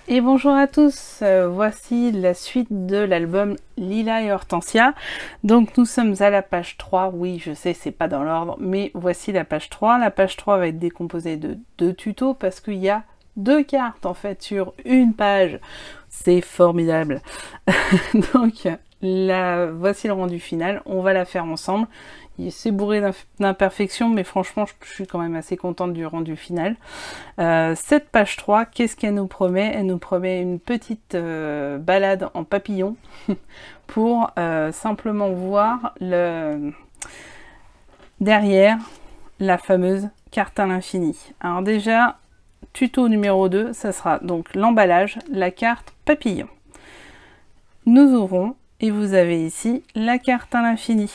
Et bonjour à tous, voici la suite de l'album Lila et Hortensia. Donc nous sommes à la page 3, oui je sais c'est pas dans l'ordre, mais voici la page 3. La page 3 va être décomposée de deux tutos parce qu'il y a deux cartes en fait sur une page. C'est formidable. Donc voici le rendu final, on va la faire ensemble. C'est bourré d'imperfections, mais franchement, je suis quand même assez contente du rendu final. Cette page 3, qu'est-ce qu'elle nous promet? Elle nous promet une petite balade en papillon pour simplement voir derrière la fameuse carte à l'infini. Alors déjà, tuto numéro 2, ça sera donc l'emballage, la carte papillon. Nous ouvrons et vous avez ici la carte à l'infini.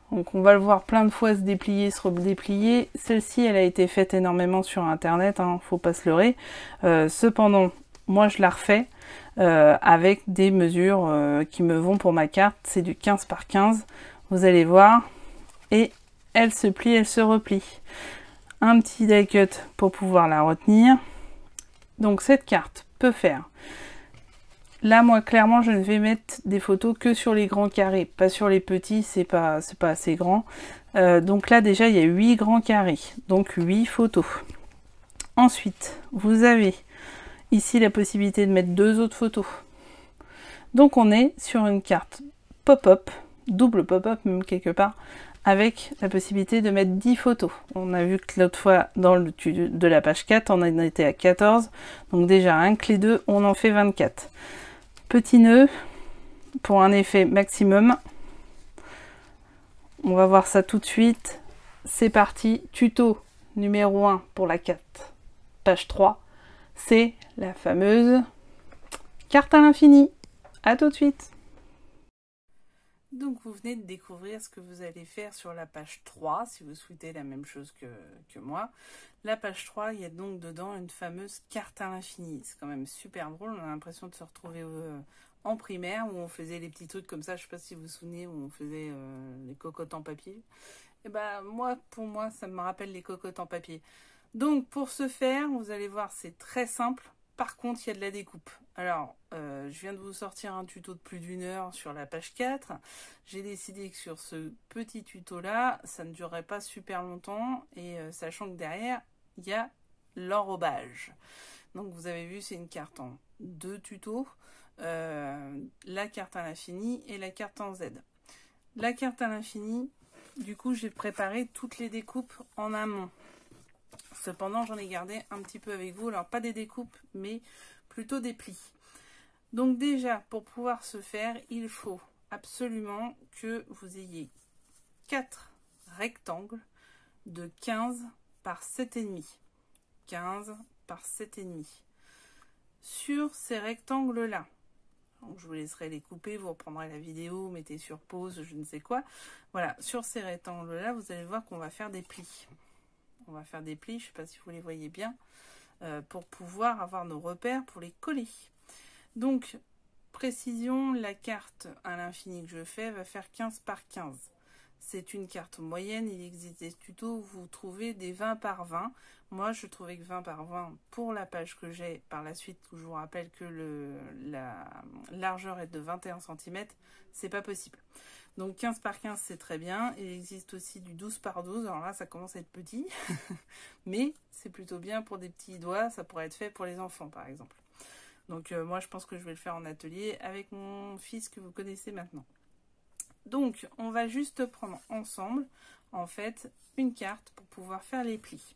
Donc on va le voir plein de fois se déplier, se redéplier. Celle-ci, elle a été faite énormément sur internet, hein, faut pas se leurrer. Cependant, moi je la refais avec des mesures qui me vont pour ma carte. C'est du 15 par 15, vous allez voir. Et elle se plie, elle se replie. Un petit die cut pour pouvoir la retenir. Donc cette carte peut faire... Là, moi, clairement, je ne vais mettre des photos que sur les grands carrés, pas sur les petits, c'est pas assez grand. Donc là, déjà, il y a 8 grands carrés, donc 8 photos. Ensuite, vous avez ici la possibilité de mettre 2 autres photos. Donc on est sur une carte pop-up, double pop-up même quelque part, avec la possibilité de mettre 10 photos. On a vu que l'autre fois, dans le tuto de la page 4, on en était à 14. Donc déjà, rien que les deux, on en fait 24. Petit nœud pour un effet maximum. On va voir ça tout de suite. C'est parti. Tuto numéro 1 pour la 4, page 3. C'est la fameuse carte à l'infini. À tout de suite. Donc vous venez de découvrir ce que vous allez faire sur la page 3, si vous souhaitez la même chose que moi. La page 3, il y a donc dedans une fameuse carte à l'infini. C'est quand même super drôle, on a l'impression de se retrouver en primaire, où on faisait les petits trucs comme ça, je ne sais pas si vous vous souvenez, où on faisait les cocottes en papier. Et ben pour moi, ça me rappelle les cocottes en papier. Donc pour ce faire, vous allez voir, c'est très simple. Par contre, il y a de la découpe. Alors, je viens de vous sortir un tuto de plus d'1 heure sur la page 4. J'ai décidé que sur ce petit tuto-là, ça ne durerait pas super longtemps. Et sachant que derrière, il y a l'enrobage. Donc, vous avez vu, c'est une carte en 2 tutos. La carte à l'infini et la carte en Z. La carte à l'infini, du coup, j'ai préparé toutes les découpes en amont. Cependant, j'en ai gardé un petit peu avec vous. Alors, pas des découpes, mais plutôt des plis. Donc déjà, pour pouvoir se faire, il faut absolument que vous ayez 4 rectangles de 15 par 7,5. 15 par 7,5. Sur ces rectangles-là, je vous laisserai les couper, vous reprendrez la vidéo, mettez sur pause, je ne sais quoi. Voilà, sur ces rectangles-là, vous allez voir qu'on va faire des plis. On va faire des plis, je ne sais pas si vous les voyez bien, pour pouvoir avoir nos repères pour les coller. Donc, précision, la carte à l'infini que je fais va faire 15 par 15. C'est une carte moyenne, il existe des tutos où vous trouvez des 20 par 20. Moi, je trouvais que 20 par 20 pour la page que j'ai par la suite, où je vous rappelle que la largeur est de 21 cm, c'est pas possible. Donc 15 par 15, c'est très bien. Il existe aussi du 12 par 12. Alors là, ça commence à être petit. Mais c'est plutôt bien pour des petits doigts. Ça pourrait être fait pour les enfants, par exemple. Donc moi, je pense que je vais le faire en atelier avec mon fils que vous connaissez maintenant. Donc, on va juste prendre ensemble, en fait, une carte pour pouvoir faire les plis.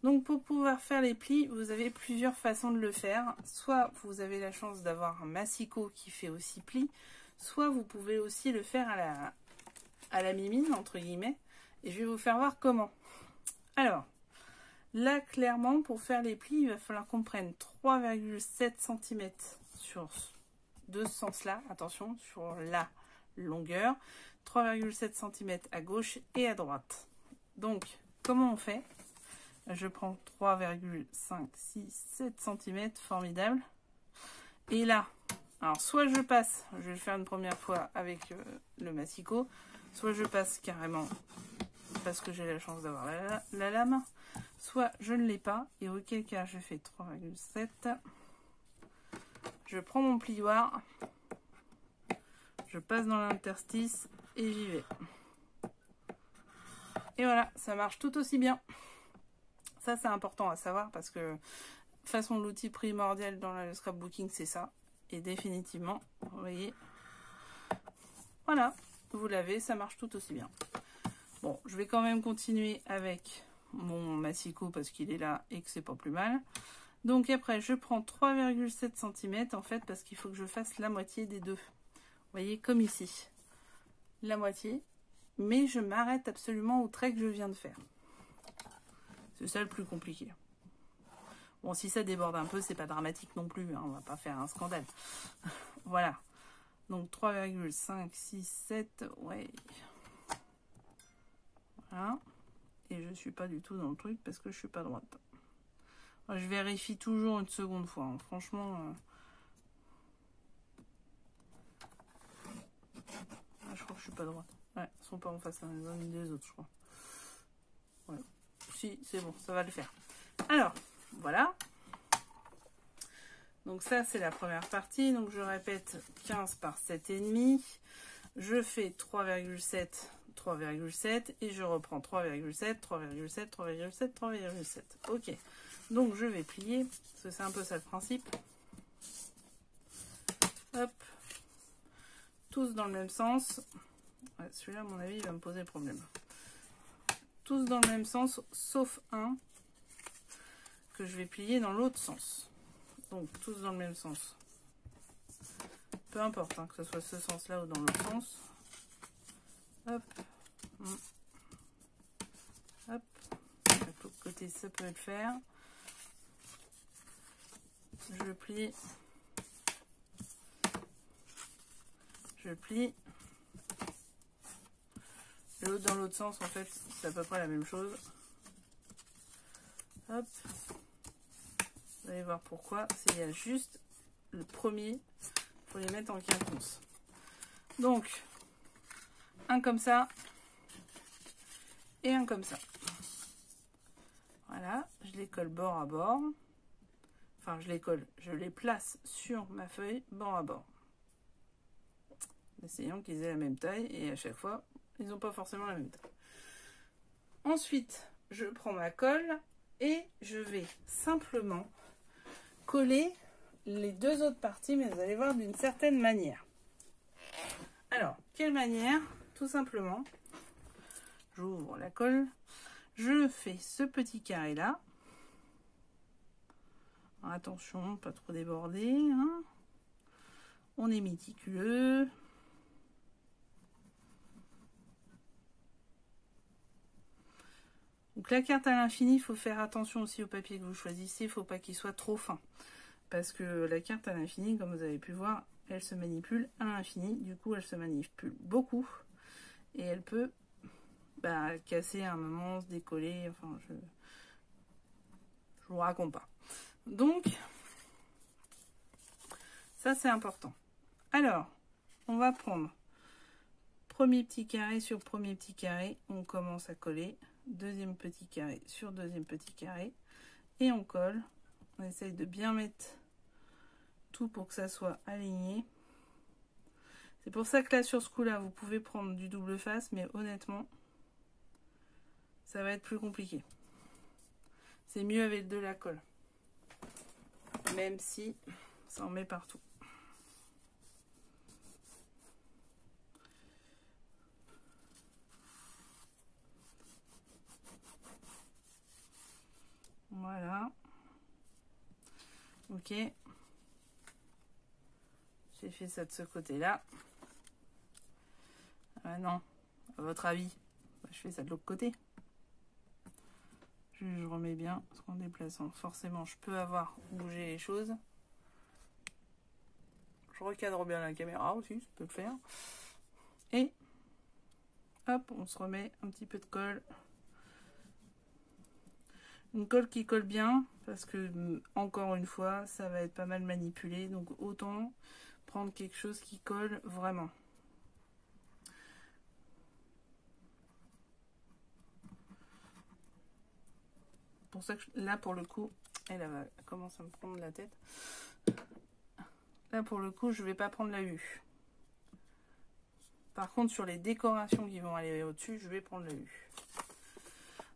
Donc, pour pouvoir faire les plis, vous avez plusieurs façons de le faire. Soit vous avez la chance d'avoir un massicot qui fait aussi plis, soit vous pouvez aussi le faire à la mimine, entre guillemets. Et je vais vous faire voir comment. Alors, là, clairement, pour faire les plis, il va falloir qu'on prenne 3,7 cm sur de ce sens-là. Attention, sur la longueur. 3,7 cm à gauche et à droite. Donc, comment on fait? Je prends 3,567 cm, formidable. Et là, alors soit je passe, je vais le faire une première fois avec le massicot, soit je passe carrément parce que j'ai la chance d'avoir la lame, soit je ne l'ai pas, et auquel cas je fais 3,7. Je prends mon plioir, je passe dans l'interstice et j'y vais. Et voilà, ça marche tout aussi bien. Ça, c'est important à savoir parce que, de toute façon, l'outil primordial dans le scrapbooking, c'est ça. Et définitivement, vous voyez, voilà, vous l'avez, ça marche tout aussi bien. Bon, je vais quand même continuer avec mon massicot parce qu'il est là et que c'est pas plus mal. Donc après, je prends 3,7 cm en fait parce qu'il faut que je fasse la moitié des deux. Vous voyez, comme ici. La moitié. Mais je m'arrête absolument au trait que je viens de faire. C'est ça le plus compliqué. Bon, si ça déborde un peu, c'est pas dramatique non plus. Hein, on va pas faire un scandale. Voilà. Donc 3,5, 6, 7. Ouais. Voilà. Et je suis pas du tout dans le truc parce que je suis pas droite. Je vérifie toujours une seconde fois. Hein. Franchement... je crois que je suis pas droite. Ouais, ils sont pas en face les uns des autres, je crois. Ouais. Si, c'est bon, ça va le faire. Alors, voilà. Donc ça, c'est la première partie. Donc je répète 15 par 7,5. Je fais 3,7, 3,7 et je reprends 3,7, 3,7, 3,7, 3,7. Ok. Donc je vais plier, parce que c'est un peu ça le principe. Hop. Tous dans le même sens. Ouais, celui-là, à mon avis, il va me poser problème. Tous dans le même sens, sauf un que je vais plier dans l'autre sens. Donc, tous dans le même sens. Peu importe, hein, que ce soit ce sens-là ou dans l'autre sens. Hop. Hop. De l'autre côté, ça peut le faire. Je plie. Je plie. L'autre dans l'autre sens, en fait, c'est à peu près la même chose. Hop. Vous allez voir pourquoi. C'est il y a juste le premier. Il faut les mettre en quinconce. Donc, un comme ça. Et un comme ça. Voilà. Je les colle bord à bord. Enfin, je les colle. Je les place sur ma feuille bord à bord. Essayons qu'ils aient la même taille. Et à chaque fois, ils n'ont pas forcément la même taille. Ensuite, je prends ma colle et je vais simplement coller les deux autres parties, mais vous allez voir d'une certaine manière. Alors, quelle manière? Tout simplement, j'ouvre la colle, je fais ce petit carré là. Attention, pas trop déborder. Hein. On est méticuleux. Donc la carte à l'infini, il faut faire attention aussi au papier que vous choisissez, il ne faut pas qu'il soit trop fin. Parce que la carte à l'infini, comme vous avez pu voir, elle se manipule à l'infini, du coup elle se manipule beaucoup. Et elle peut casser à un moment, se décoller, enfin je vous raconte pas. Donc, ça c'est important. Alors, on va prendre premier petit carré sur premier petit carré, on commence à coller. Deuxième petit carré sur deuxième petit carré et on colle. On essaye de bien mettre tout pour que ça soit aligné. C'est pour ça que là sur ce coup là vous pouvez prendre du double face, mais honnêtement ça va être plus compliqué. C'est mieux avec de la colle, même si ça en met partout. Voilà. Ok. J'ai fait ça de ce côté-là. Ah non, à votre avis, je fais ça de l'autre côté. Je remets bien, parce qu'en déplaçant, forcément, je peux avoir bougé les choses. Je recadre bien la caméra aussi, ça peut le faire. Et hop, on se remet un petit peu de colle. Une colle qui colle bien, parce que, encore une fois, ça va être pas mal manipulé. Donc, autant prendre quelque chose qui colle vraiment. pour ça que là, pour le coup, elle commence à me prendre la tête. Là, pour le coup, je vais pas prendre la U. Par contre, sur les décorations qui vont aller au-dessus, je vais prendre la U.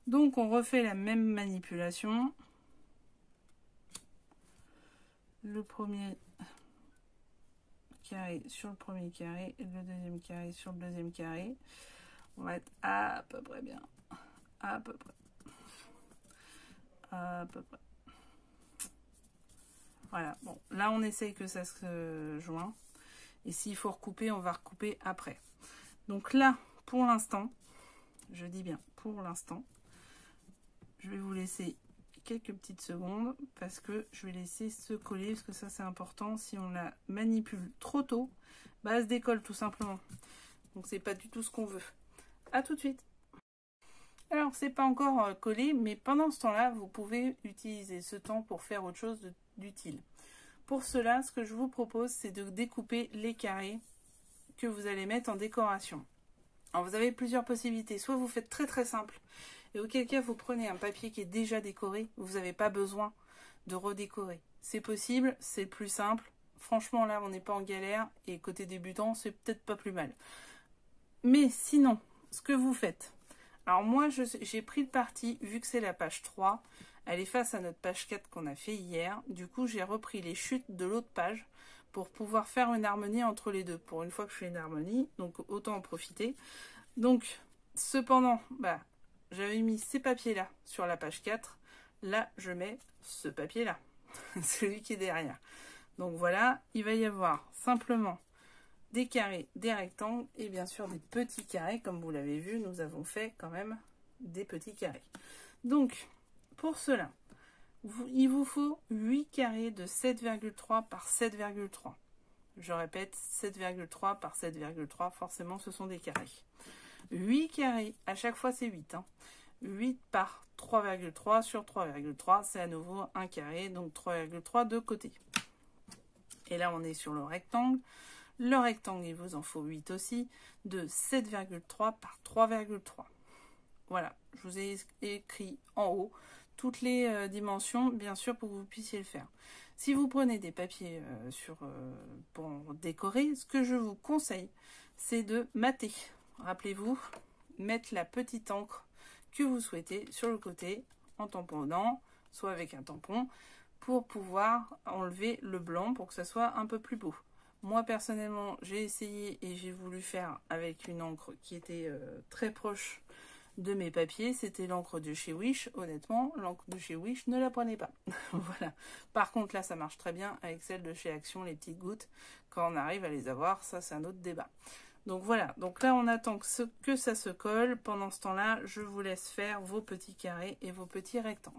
Donc, on refait la même manipulation. Le premier carré sur le premier carré et le deuxième carré sur le deuxième carré. On va être à peu près bien. À peu près. À peu près. Voilà. Bon, là, on essaye que ça se joint. Et s'il faut recouper, on va recouper après. Donc là, pour l'instant, je dis bien pour l'instant, je vais vous laisser quelques petites secondes parce que je vais laisser se coller parce que ça c'est important. Si on la manipule trop tôt, bah, elle se décolle tout simplement. Donc c'est pas du tout ce qu'on veut. À tout de suite. Alors c'est pas encore collé, mais pendant ce temps-là, vous pouvez utiliser ce temps pour faire autre chose d'utile. Pour cela, ce que je vous propose, c'est de découper les carrés que vous allez mettre en décoration. Alors vous avez plusieurs possibilités. Soit vous faites très très simple, et auquel cas vous prenez un papier qui est déjà décoré, vous n'avez pas besoin de redécorer. C'est possible, c'est le plus simple. Franchement là on n'est pas en galère, et côté débutant c'est peut-être pas plus mal. Mais sinon, ce que vous faites, alors moi j'ai pris le parti, vu que c'est la page 3, elle est face à notre page 4 qu'on a fait hier, du coup j'ai repris les chutes de l'autre page pour pouvoir faire une harmonie entre les deux. Pour une fois que je fais une harmonie, donc autant en profiter. Donc, cependant, bah, j'avais mis ces papiers-là sur la page 4. Là, je mets ce papier-là, celui qui est derrière. Donc voilà, il va y avoir simplement des carrés, des rectangles et bien sûr des petits carrés. Comme vous l'avez vu, nous avons fait quand même des petits carrés. Donc, pour cela, il vous faut 8 carrés de 7,3 par 7,3. Je répète, 7,3 par 7,3, forcément ce sont des carrés. 8 carrés, à chaque fois c'est 8. 8 par 3,3 sur 3,3, c'est à nouveau un carré, donc 3,3 de côté. Et là on est sur le rectangle. Le rectangle, il vous en faut 8 aussi, de 7,3 par 3,3. Voilà, je vous ai écrit en haut toutes les dimensions, bien sûr, pour que vous puissiez le faire. Si vous prenez des papiers pour décorer, ce que je vous conseille, c'est de mater. Rappelez-vous, mettre la petite encre que vous souhaitez sur le côté en tamponnant, soit avec un tampon, pour pouvoir enlever le blanc pour que ça soit un peu plus beau. Moi, personnellement, j'ai essayé et j'ai voulu faire avec une encre qui était très proche de mes papiers, c'était l'encre de chez Wish. Honnêtement, l'encre de chez Wish, ne la prenez pas. Voilà. Par contre, là, ça marche très bien avec celle de chez Action, les petites gouttes. Quand on arrive à les avoir, ça, c'est un autre débat. Donc voilà. Donc là, on attend que ça se colle. Pendant ce temps-là, je vous laisse faire vos petits carrés et vos petits rectangles.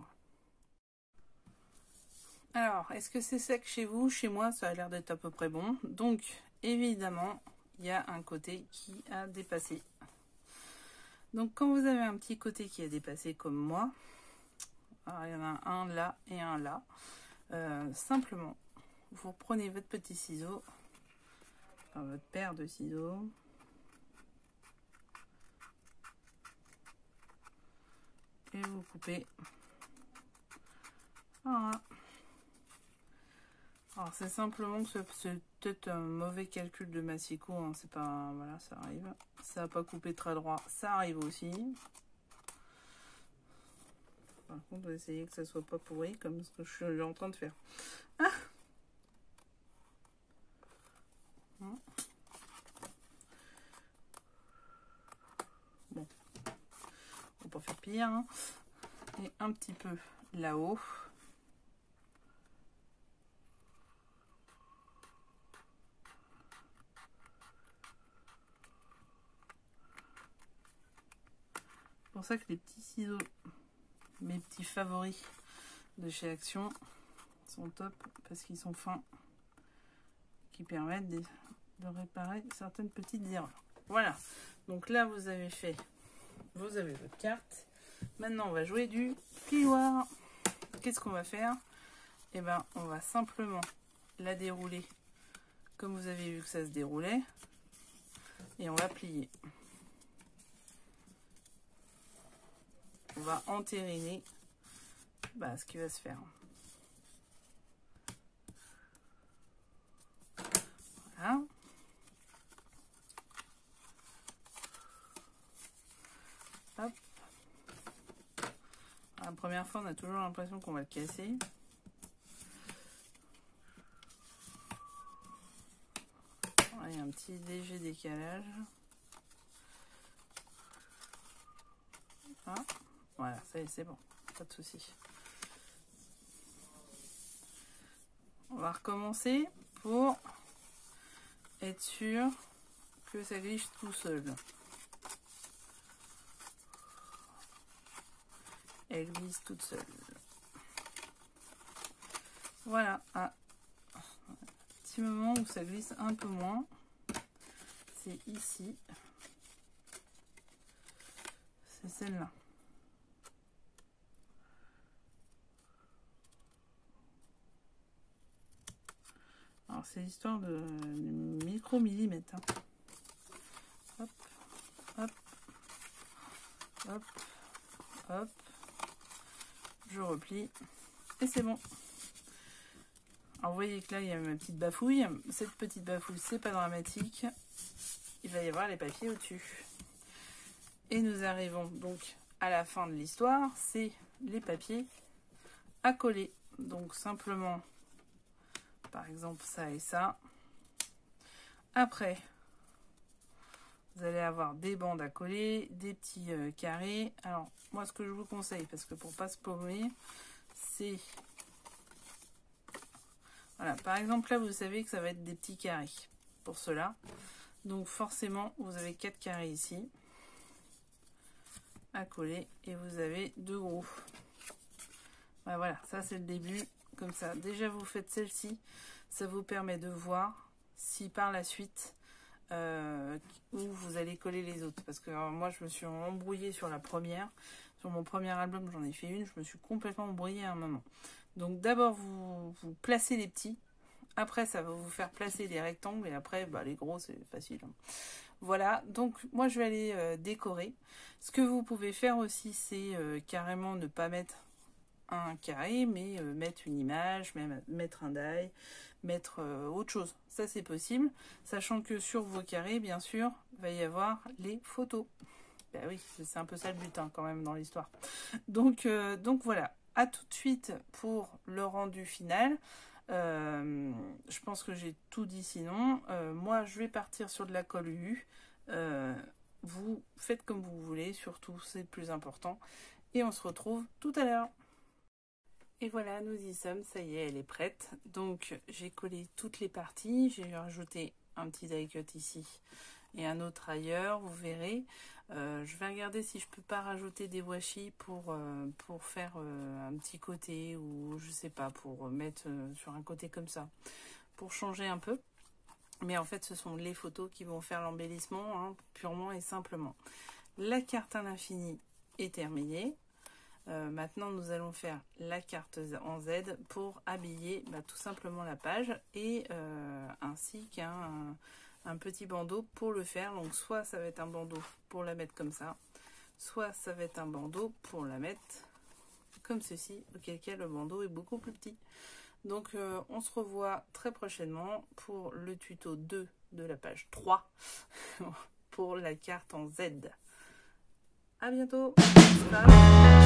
Alors, est-ce que c'est sec chez vous? Chez moi, ça a l'air d'être à peu près bon. Donc, évidemment, il y a un côté qui a dépassé. Donc quand vous avez un petit côté qui a dépassé comme moi, alors il y en a un là et un là, simplement vous prenez votre petit ciseau, enfin, votre paire de ciseaux, et vous coupez. Voilà. Alors c'est simplement que c'est peut-être un mauvais calcul de massicot, hein, c'est pas, voilà, ça arrive. Ça n'a pas coupé très droit, ça arrive aussi. Par contre, on va essayer que ça soit pas pourri comme ce que je suis en train de faire. Ah, bon, on va pas faire pire. Hein. Et un petit peu là-haut. C'est pour ça que les petits ciseaux, mes petits favoris de chez Action, sont top parce qu'ils sont fins, qui permettent de réparer certaines petites erreurs. Voilà, donc là vous avez fait, vous avez votre carte. Maintenant on va jouer du plioir. Qu'est-ce qu'on va faire? Eh ben on va simplement la dérouler comme vous avez vu que ça se déroulait et on va plier. On va entériner bah, ce qui va se faire. Voilà. Hop. La première fois, on a toujours l'impression qu'on va le casser. Il y a un petit léger décalage. Ah, voilà, ça y est, c'est bon, pas de souci. On va recommencer pour être sûr que ça glisse tout seul. Elle glisse toute seule. Voilà, un petit moment où ça glisse un peu moins. C'est ici. C'est celle-là. Alors c'est l'histoire de micro-millimètres. Hein. Hop, hop, hop, hop. Je replie. Et c'est bon. Alors vous voyez que là il y a ma petite bafouille. Cette petite bafouille, c'est pas dramatique. Il va y avoir les papiers au-dessus. Et nous arrivons donc à la fin de l'histoire. C'est les papiers à coller. Donc simplement, par exemple ça et ça. Après, vous allez avoir des bandes à coller, des petits carrés. Alors moi ce que je vous conseille, parce que pour pas se paumer, c'est... Voilà, par exemple là vous savez que ça va être des petits carrés pour cela. Donc forcément vous avez 4 carrés ici à coller et vous avez 2 gros. Ben voilà, ça c'est le début. Comme ça, déjà vous faites celle-ci, ça vous permet de voir si par la suite où vous allez coller les autres. Parce que alors, moi je me suis embrouillée sur la première. Sur mon premier album, j'en ai fait une, je me suis complètement embrouillée à un moment. Donc d'abord vous placez les petits, après ça va vous faire placer les rectangles et après bah, les gros c'est facile. Voilà, donc moi je vais aller décorer. Ce que vous pouvez faire aussi c'est carrément ne pas mettre un carré mais mettre une image, même mettre un die, mettre autre chose. Ça c'est possible, sachant que sur vos carrés bien sûr il va y avoir les photos. Ben oui, c'est un peu ça le but hein, quand même dans l'histoire. Donc voilà. À tout de suite pour le rendu final. Je pense que j'ai tout dit sinon. Moi, je vais partir sur de la colle UU. Vous faites comme vous voulez, surtout c'est le plus important. Et on se retrouve tout à l'heure. Et voilà, nous y sommes, ça y est, elle est prête. Donc j'ai collé toutes les parties. J'ai rajouté un petit die cut ici et un autre ailleurs, vous verrez. Je vais regarder si je peux pas rajouter des washi pour faire un petit côté ou je sais pas, pour mettre sur un côté comme ça, pour changer un peu. Mais en fait, ce sont les photos qui vont faire l'embellissement, hein, purement et simplement. La carte à l'infini est terminée. Maintenant, nous allons faire la carte en Z pour habiller tout simplement la page et ainsi qu'un petit bandeau pour le faire. Donc soit ça va être un bandeau pour la mettre comme ça, soit ça va être un bandeau pour la mettre comme ceci, auquel cas le bandeau est beaucoup plus petit. Donc on se revoit très prochainement pour le tuto 2 de la page 3 pour la carte en Z. À bientôt. Bye.